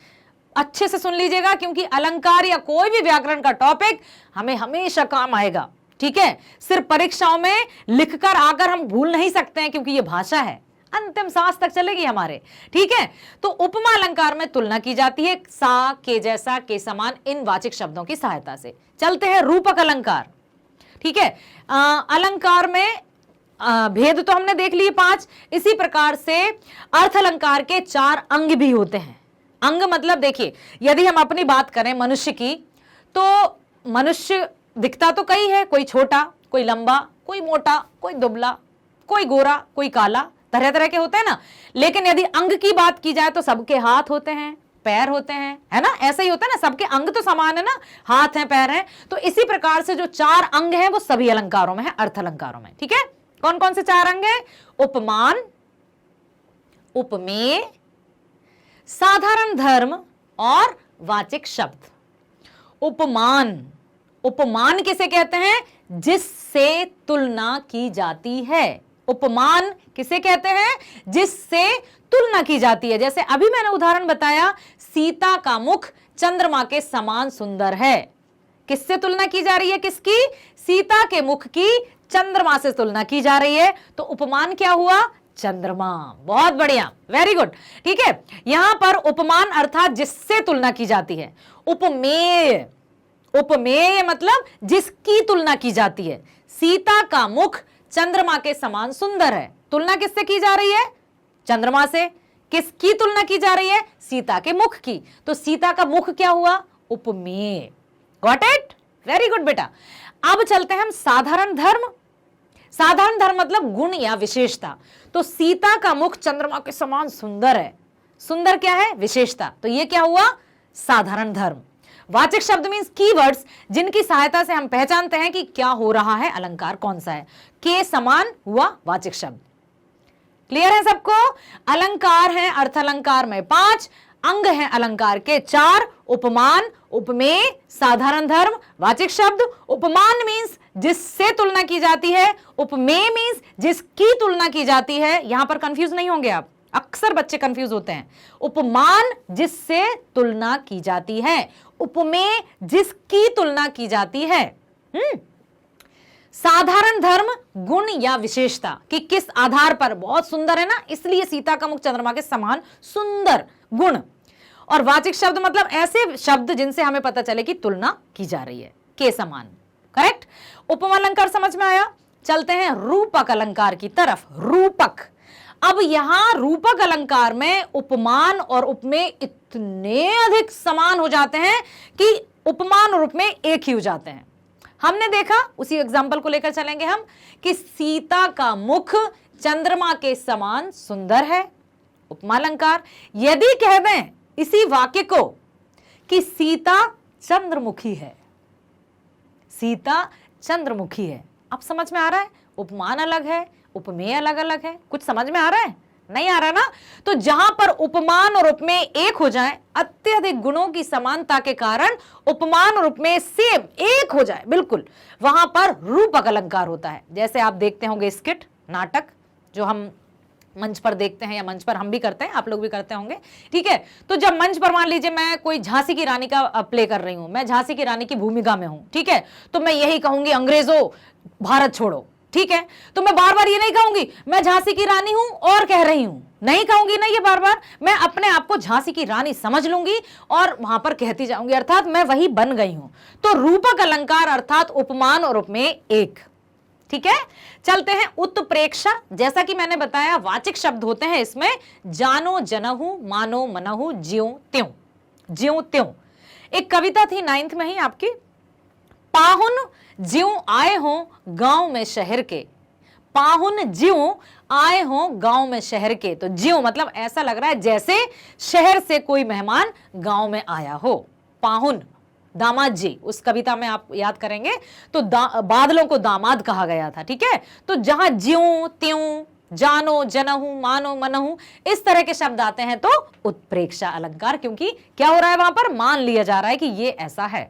अच्छे से सुन लीजिएगा क्योंकि अलंकार या कोई भी व्याकरण का टॉपिक हमें हमेशा काम आएगा, ठीक है? सिर्फ परीक्षाओं में लिखकर आकर हम भूल नहीं सकते हैं क्योंकि यह भाषा है, अंतिम सांस तक चलेगी हमारे, ठीक है? तो उपमा अलंकार में तुलना की जाती है सा, के जैसा, के समान, इन वाचिक शब्दों की सहायता से। चलते हैं रूपक अलंकार, ठीक है? अलंकार में भेद तो हमने देख लिए 5। इसी प्रकार से अर्थ अलंकार के 4 अंग भी होते हैं। अंग मतलब देखिए, यदि हम अपनी बात करें मनुष्य की, तो मनुष्य दिखता तो कई है, कोई छोटा, कोई लंबा, कोई मोटा, कोई दुबला, कोई गोरा, कोई काला, तरह तरह के होते हैं ना। लेकिन यदि अंग की बात की जाए तो सबके हाथ होते हैं, पैर होते हैं, है ना? ऐसा ही होता है ना, सबके अंग तो समान है ना, हाथ हैं, पैर हैं। तो इसी प्रकार से जो 4 अंग हैं वो सभी अलंकारों में है, अर्थ अलंकारों में, ठीक है? कौन कौन से 4 अंग हैं? उपमान, उपमेय, साधारण धर्म और वाचिक शब्द। उपमान, उपमान किसे कहते हैं? जिससे तुलना की जाती है। उपमान किसे कहते हैं? जिससे तुलना की जाती है। जैसे अभी मैंने उदाहरण बताया, सीता का मुख चंद्रमा के समान सुंदर है। किससे तुलना की जा रही है? किसकी? सीता के मुख की चंद्रमा से तुलना की जा रही है। तो उपमान क्या हुआ? चंद्रमा। बहुत बढ़िया, वेरी गुड। ठीक है, यहां पर उपमान अर्थात जिससे तुलना की जाती है। उपमेय, उपमेय मतलब जिसकी तुलना की जाती है। सीता का मुख चंद्रमा के समान सुंदर है। तुलना किससे की जा रही है? चंद्रमा से। किसकी तुलना की जा रही है? सीता के मुख की। तो सीता का मुख क्या हुआ? उपमेय। Got it? वेरी गुड बेटा। अब चलते हैं हम साधारण धर्म। साधारण धर्म मतलब गुण या विशेषता। तो सीता का मुख चंद्रमा के समान सुंदर है। सुंदर क्या है? विशेषता। तो ये क्या हुआ? साधारण धर्म। वाचक शब्द मींस कीवर्ड्स, जिनकी सहायता से हम पहचानते हैं कि क्या हो रहा है, अलंकार कौन सा है। के समान हुआ वाचक शब्द। क्लियर है सबको? अलंकार है अर्थ अलंकार में 5, अंग है अलंकार के 4, उपमान, उपमेय, साधारण धर्म, वाचक शब्द। उपमान मींस जिससे तुलना की जाती है, उपमेय मींस जिसकी तुलना की जाती है। यहां पर कंफ्यूज नहीं होंगे आप, अक्सर बच्चे कंफ्यूज होते हैं। उपमान जिससे तुलना की जाती है, उपमेय जिसकी तुलना की जाती है। साधारण धर्म गुण या विशेषता कि किस आधार पर, बहुत सुंदर है ना इसलिए सीता का मुख चंद्रमा के समान सुंदर, गुण। और वाचक शब्द मतलब ऐसे शब्द जिनसे हमें पता चले कि तुलना की जा रही है, के समान। करेक्ट? उपमा अलंकार समझ में आया। चलते हैं रूपक अलंकार की तरफ। रूपक। अब यहां रूपक अलंकार में उपमान और उपमेय इतने अधिक समान हो जाते हैं कि उपमान और उपमेय एक ही हो जाते हैं। हमने देखा, उसी एग्जाम्पल को लेकर चलेंगे हम, कि सीता का मुख चंद्रमा के समान सुंदर है, उपमा अलंकार। यदि कह दें इसी वाक्य को कि सीता चंद्रमुखी है, सीता चंद्रमुखी है, अब समझ में आ रहा है? उपमान अलग है, उपमेय अलग अलग है। कुछ समझ में आ रहा है? नहीं आ रहा ना? तो जहां पर उपमान और उपमेय एक हो जाए, अत्यधिक गुणों की समानता के कारण उपमान और उपमेय सेम एक हो जाए बिल्कुल, वहां पर रूपक अलंकार होता है। जैसे आप देखते होंगे स्किट, नाटक जो हम मंच पर देखते हैं, या मंच पर हम भी करते हैं, आप लोग भी करते होंगे। ठीक है, तो जब मंच पर मान लीजिए मैं कोई झांसी की रानी का प्ले कर रही हूं, मैं झांसी की रानी की भूमिका में हूं, ठीक है, तो मैं यही कहूंगी अंग्रेजों भारत छोड़ो। ठीक है, तो मैं बार बार ये नहीं कहूंगी मैं झांसी की रानी हूं और कह रही हूं, नहीं कहूंगी ना ये बार बार। मैं अपने आप को झांसी की रानी समझ लूंगी और वहां पर कहती जाऊंगी, अर्थात मैं वही बन गई हूं। तो रूपक अलंकार अर्थात उपमान और उपमेय एक। ठीक है, चलते हैं उत्प्रेक्षा। जैसा कि मैंने बताया वाचक शब्द होते हैं इसमें जानो, जनहु, मानो, मनहु, ज्यों त्यों। ज्यों त्यों एक कविता थी 9th में ही आपकी। पाहुन ज्यों आए हो गांव में शहर के, पाहुन ज्यों आए हो गांव में शहर के। तो ज्यों मतलब ऐसा लग रहा है जैसे शहर से कोई मेहमान गांव में आया हो। पाहुन दामाद जी, उस कविता में आप याद करेंगे तो बादलों को दामाद कहा गया था। ठीक है, तो जहां ज्यों त्यों, जानो, जनहु, मानो, मनहु इस तरह के शब्द आते हैं तो उत्प्रेक्षा अलंकार, क्योंकि क्या हो रहा है वहां पर, मान लिया जा रहा है कि ये ऐसा है।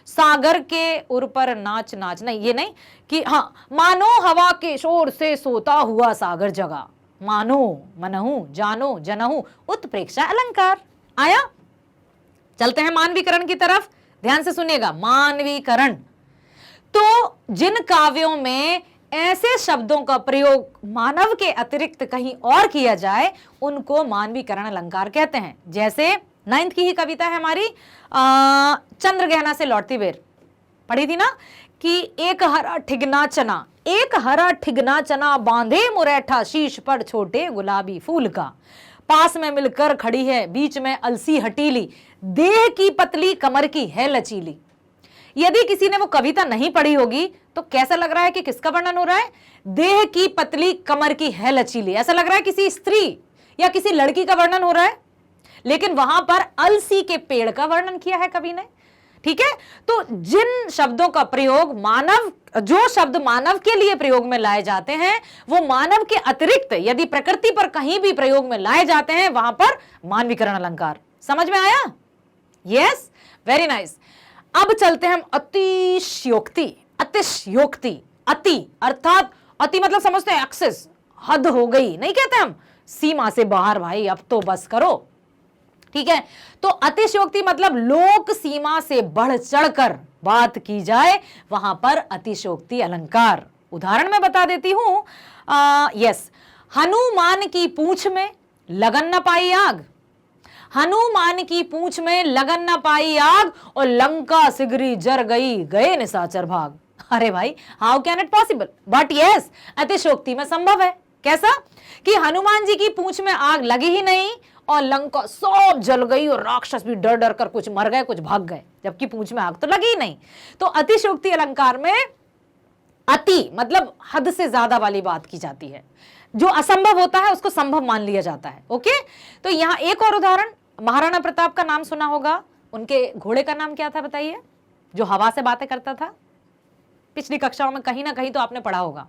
सागर के उर पर नाच नाच, नहीं ये नहीं कि हाँ, मानो हवा के शोर से सोता हुआ सागर जगा। मानो, मनहु, जानो, जनहु उत्प्रेक्षा अलंकार आया। चलते हैं मानवीकरण की तरफ, ध्यान से सुनिएगा। मानवीकरण तो जिन काव्यों में ऐसे शब्दों का प्रयोग मानव के अतिरिक्त कहीं और किया जाए उनको मानवीकरण अलंकार कहते हैं। जैसे 9th की ही कविता है हमारी, चंद्रगहना से लौटती बेर, पढ़ी थी ना, कि एक हरा ठिगना चना, एक हरा ठिगना चना बांधे मुरैठा शीश पर छोटे गुलाबी फूल का, पास में मिलकर खड़ी है बीच में अलसी हटीली, देह की पतली कमर की है लचीली। यदि किसी ने वो कविता नहीं पढ़ी होगी तो कैसा लग रहा है कि किसका वर्णन हो रहा है? देह की पतली कमर की है लचीली, ऐसा लग रहा है किसी स्त्री या किसी लड़की का वर्णन हो रहा है, लेकिन वहां पर अलसी के पेड़ का वर्णन किया है कवि ने। ठीक है, तो जिन शब्दों का प्रयोग मानव, जो शब्द मानव के लिए प्रयोग में लाए जाते हैं वो मानव के अतिरिक्त यदि प्रकृति पर कहीं भी प्रयोग में लाए जाते हैं वहां पर मानवीकरण अलंकार। समझ में आया? Yes, very nice. अब चलते हैं हम अतिशयोक्ति। अतिशयोक्ति, अति अर्थात, अति मतलब समझते हैं एक्सेस, हद हो गई, नहीं कहते हम सीमा से बाहर, भाई अब तो बस करो। ठीक है। तो अतिशयोक्ति मतलब लोक सीमा से बढ़ चढ़कर बात की जाए, वहां पर अतिशयोक्ति अलंकार। उदाहरण मैं बता देती हूं। यस, हनुमान की पूंछ में लगन न पाई आग, हनुमान की पूंछ में लगन न पाई आग और लंका सिगरी जर गई, गए निशाचर भाग। अरे भाई, how can it possible? But yes, अतिशयोक्ति में संभव है। कैसा कि हनुमान जी की पूंछ में आग लगी ही नहीं और लंका सब जल गई और राक्षस भी डर डर कर कुछ मर गए, कुछ भाग गए, जबकि पूंछ में आग तो लगी ही नहीं। तो अतिशयोक्ति अलंकार में अति मतलब हद से ज्यादा वाली बात की जाती है। जो असंभव होता है उसको संभव मान लिया जाता है। ओके, तो यहां एक और उदाहरण, महाराणा प्रताप का नाम सुना होगा, उनके घोड़े का नाम क्या था बताइए, जो हवा से बातें करता था? पिछली कक्षाओं में कहीं ना कहीं तो आपने पढ़ा होगा।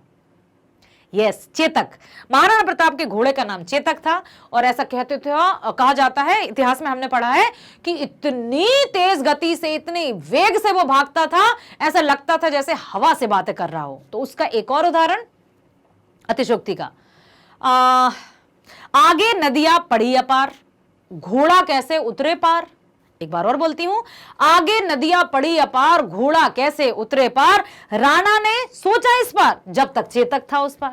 यस, चेतक। महाराणा प्रताप के घोड़े का नाम चेतक था और ऐसा कहते थे, कहा जाता है, इतिहास में हमने पढ़ा है कि इतनी तेज गति से, इतने वेग से वो भागता था, ऐसा लगता था जैसे हवा से बातें कर रहा हो। तो उसका एक और उदाहरण अतिशयोक्ति का, आगे नदियां पड़ी अपार, घोड़ा कैसे उतरे पार। एक बार और बोलती हूं, आगे नदियां पड़ी अपार, घोड़ा कैसे उतरे पार, राणा ने सोचा इस पार, जब तक चेतक था उस पार।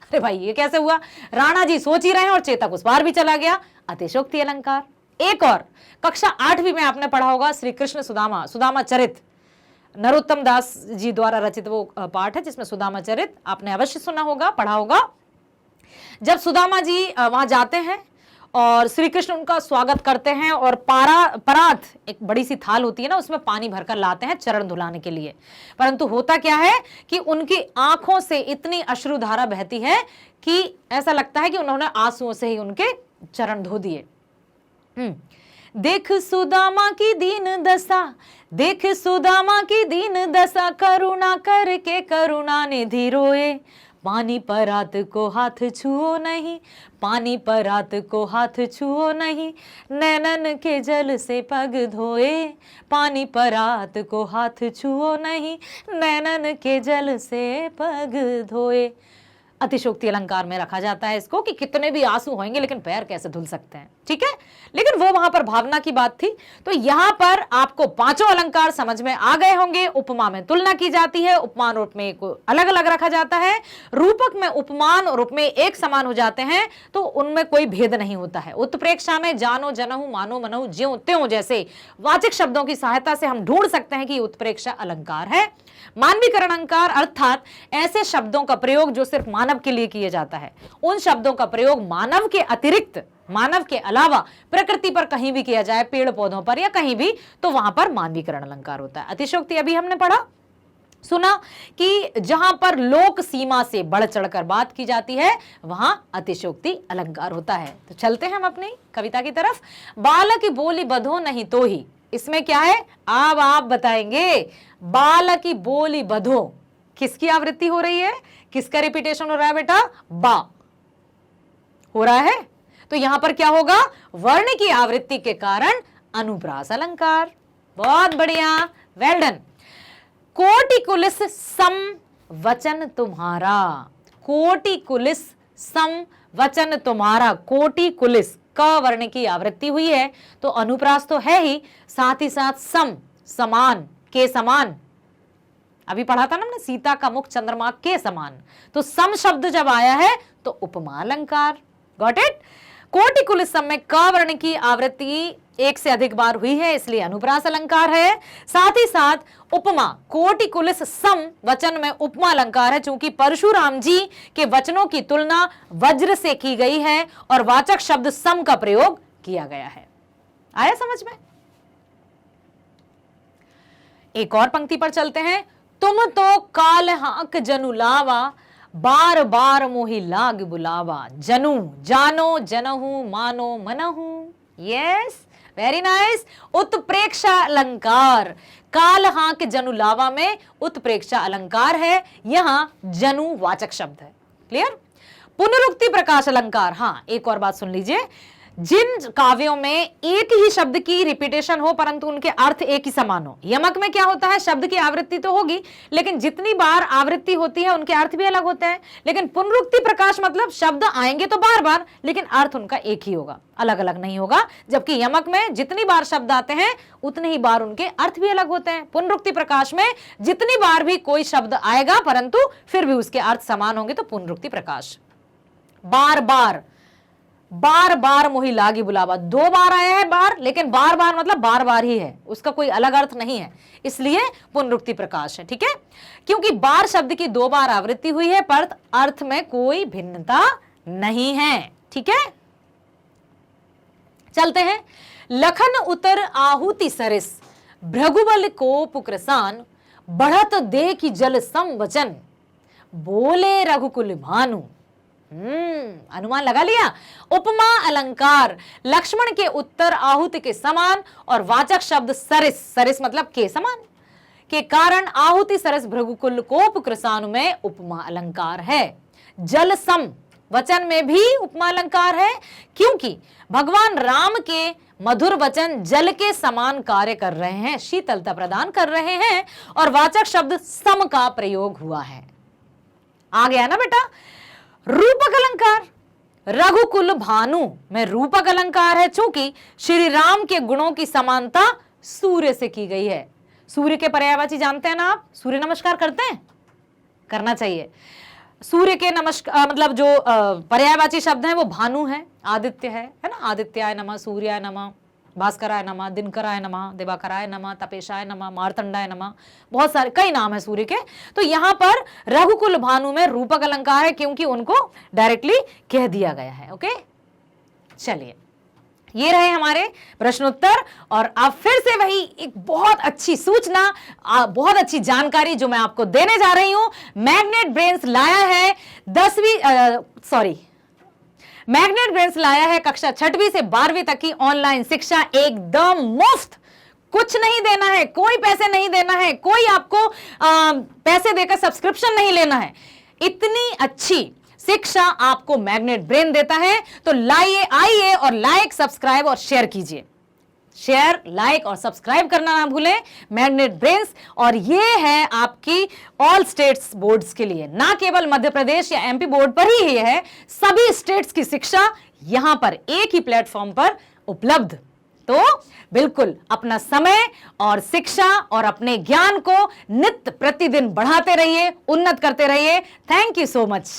अरे भाई, ये कैसे हुआ? राणा जी सोच ही रहे हैं और चेतक उस पार भी चला गया। अतिशयोक्ति अलंकार। एक और, कक्षा 8वीं में आपने पढ़ा होगा, श्री कृष्ण सुदामा, सुदामा चरित, नरोत्तम दास जी द्वारा रचित वो पाठ है जिसमें सुदामा चरित आपने अवश्य सुना होगा, पढ़ा होगा। जब सुदामा जी वहां जाते हैं और श्री कृष्ण उनका स्वागत करते हैं और परात, एक बड़ी सी थाल होती है ना, उसमें पानी भरकर लाते हैं चरण धुलाने के लिए। परंतु होता क्या है कि उनकी आंखों से इतनी अश्रुधारा बहती है कि ऐसा लगता है कि उन्होंने आंसुओं से ही उनके चरण धो दिए। देख सुदामा की दीन दशा, देख सुदामा की दीन दशा, करुणा करके करुणा निधि रोए, पानी परात को हाथ छुओ नहीं, पानी परात को हाथ छुओ नहीं, नैनन के जल से पग धोए, पानी परात को हाथ छुओ नहीं, नैनन के जल से पग धोए। अतिशयोक्ति अलंकार में रखा जाता है इसको कि कितने भी आंसू होंगे लेकिन पैर कैसे धुल सकते हैं। ठीक है, लेकिन वो वहां पर भावना की बात थी। तो यहां पर आपको पांचों अलंकार समझ में आ गए होंगे। उपमा में तुलना की जाती है, उपमान और उपमेय को अलग अलग रखा जाता है, रूपक में उपमान और उपमेय एक समान हो जाते हैं, तो उनमें कोई भेद नहीं होता है। उत्प्रेक्षा में जानो जनहु मानो मनहु ज्यों त्यों जैसे वाचक शब्दों की सहायता से हम ढूंढ सकते हैं कि उत्प्रेक्षा अलंकार है। मानवीकरण अलंकार अर्थात ऐसे शब्दों का प्रयोग जो सिर्फ मानव के लिए किया जाता है, उन शब्दों का प्रयोग मानव के अतिरिक्त, मानव के अलावा प्रकृति पर कहीं भी किया जाए, पेड़ पौधों पर या कहीं भी, तो वहां पर मानवीकरण अलंकार होता है। अतिशयोक्ति अभी हमने पढ़ा सुना कि जहां पर लोक सीमा से बढ़ चढ़कर बात की जाती है वहां अतिशयोक्ति अलंकार होता है। तो चलते हैं हम अपनी कविता की तरफ। बालक बोली बधो नहीं तो ही, इसमें क्या है अब आप बताएंगे। बालक की बोली बधो, किसकी आवृत्ति हो रही है, किसका रिपीटेशन हो रहा है बेटा? बा हो रहा है। तो यहां पर क्या होगा? वर्ण की आवृत्ति के कारण अनुप्रास अलंकार। बहुत बढ़िया, वेल डन। कोटि कुलिस सम वचन तुम्हारा, कोटि कुलिस सम वचन तुम्हारा, कोटि कुलिस क वर्ण की आवृत्ति हुई है तो अनुप्रास तो है ही, साथ ही साथ सम समान के समान, अभी पढ़ा था ना हमने, सीता का मुख चंद्रमा के समान, तो सम शब्द जब आया है तो उपमा अलंकार। Got it? कोटि कुलिस सम में क वर्ण की आवृत्ति एक से अधिक बार हुई है इसलिए अनुप्रास अलंकार है। साथ ही साथ उपमा, कोटि कुलिस सम वचन में उपमा अलंकार है, चूंकि परशुराम जी के वचनों की तुलना वज्र से की गई है और वाचक शब्द सम का प्रयोग किया गया है। आया समझ में? एक और पंक्ति पर चलते हैं। तुम तो काल हाक जनु लावा, बार बार मोहि लाग बुलावा, जनु जानो जनहु मानो मनहु। Yes, very nice. उत्प्रेक्षा अलंकार, काल हाक जनु लावा में उत्प्रेक्षा अलंकार है, यहां जनु वाचक शब्द है। क्लियर? पुनरुक्ति प्रकाश अलंकार, हाँ एक और बात सुन लीजिए, जिन काव्यों में एक ही शब्द की रिपीटेशन हो परंतु उनके अर्थ एक ही समान हो। यमक में क्या होता है, शब्द की आवृत्ति तो होगी लेकिन जितनी बार आवृत्ति होती है उनके अर्थ भी अलग होते हैं। लेकिन पुनरुक्ति प्रकाश मतलब शब्द आएंगे तो बार बार लेकिन अर्थ उनका एक ही होगा, अलग अलग नहीं होगा। जबकि यमक में जितनी बार शब्द आते हैं उतनी ही बार उनके अर्थ भी अलग होते हैं। पुनरुक्ति प्रकाश में जितनी बार भी कोई शब्द आएगा परंतु फिर भी उसके अर्थ समान होंगे, तो पुनरुक्ति प्रकाश। बार बार, बार बार मोहि लागी बुलावा, 2 बार आया है बार, लेकिन बार बार मतलब बार बार ही है, उसका कोई अलग अर्थ नहीं है, इसलिए पुनरुक्ति प्रकाश है। ठीक है, क्योंकि बार शब्द की 2 बार आवृत्ति हुई है पर अर्थ में कोई भिन्नता नहीं है। ठीक है, चलते हैं। लखन उतर आहुति सरिस, भृगुबल को पुक्रसान, बढ़त दे की जल सम वचन, बोले रघुकुल भानु। अनुमान लगा लिया। उपमा अलंकार, लक्ष्मण के उत्तर आहुति के समान और वाचक शब्द सरिस, सरिस मतलब के समान के कारण आहुति सरस भृगुकुल कोप कृसानु में उपमा अलंकार है। जल सम वचन में भी उपमा अलंकार है क्योंकि भगवान राम के मधुर वचन जल के समान कार्य कर रहे हैं, शीतलता प्रदान कर रहे हैं, और वाचक शब्द सम का प्रयोग हुआ है। आ गया ना बेटा। रूपक अलंकार, रघुकुल भानु में रूपक अलंकार है चूंकि श्री राम के गुणों की समानता सूर्य से की गई है। सूर्य के पर्यायवाची जानते हैं ना आप, सूर्य नमस्कार करते हैं, करना चाहिए। सूर्य के नमस्कार मतलब जो पर्यायवाची शब्द हैं वो भानु है, आदित्य है ना, आदित्याय नमः, सूर्याय नमः, भास्कराय नमः, दिनकराय नमः, दिवाकराय नमः, तपेशाय नमः, मार्तंडाय नमः, बहुत सारे कई नाम है सूर्य के। तो यहाँ पर रघुकुल भानु में रूपक अलंकार है क्योंकि उनको डायरेक्टली कह दिया गया है। ओके, चलिए ये रहे हमारे प्रश्नोत्तर। और अब फिर से वही एक बहुत अच्छी सूचना, बहुत अच्छी जानकारी जो मैं आपको देने जा रही हूं। मैग्नेट ब्रेन्स लाया है मैग्नेट ब्रेन्स लाया है कक्षा 6वीं से 12वीं तक की ऑनलाइन शिक्षा एकदम मुफ्त। कुछ नहीं देना है, कोई पैसे नहीं देना है, कोई आपको पैसे देकर सब्सक्रिप्शन नहीं लेना है। इतनी अच्छी शिक्षा आपको मैग्नेट ब्रेन देता है। तो आइए और लाइक, सब्सक्राइब और शेयर कीजिए। शेयर, लाइक और सब्सक्राइब करना ना भूलें मैग्नेट ब्रेन्स। और ये है आपकी ऑल स्टेट्स बोर्ड्स के लिए, ना केवल मध्य प्रदेश या एमपी बोर्ड पर ही ये है, सभी स्टेट्स की शिक्षा यहां पर एक ही प्लेटफॉर्म पर उपलब्ध। तो बिल्कुल अपना समय और शिक्षा और अपने ज्ञान को नित्य प्रतिदिन बढ़ाते रहिए, उन्नत करते रहिए। Thank you so much.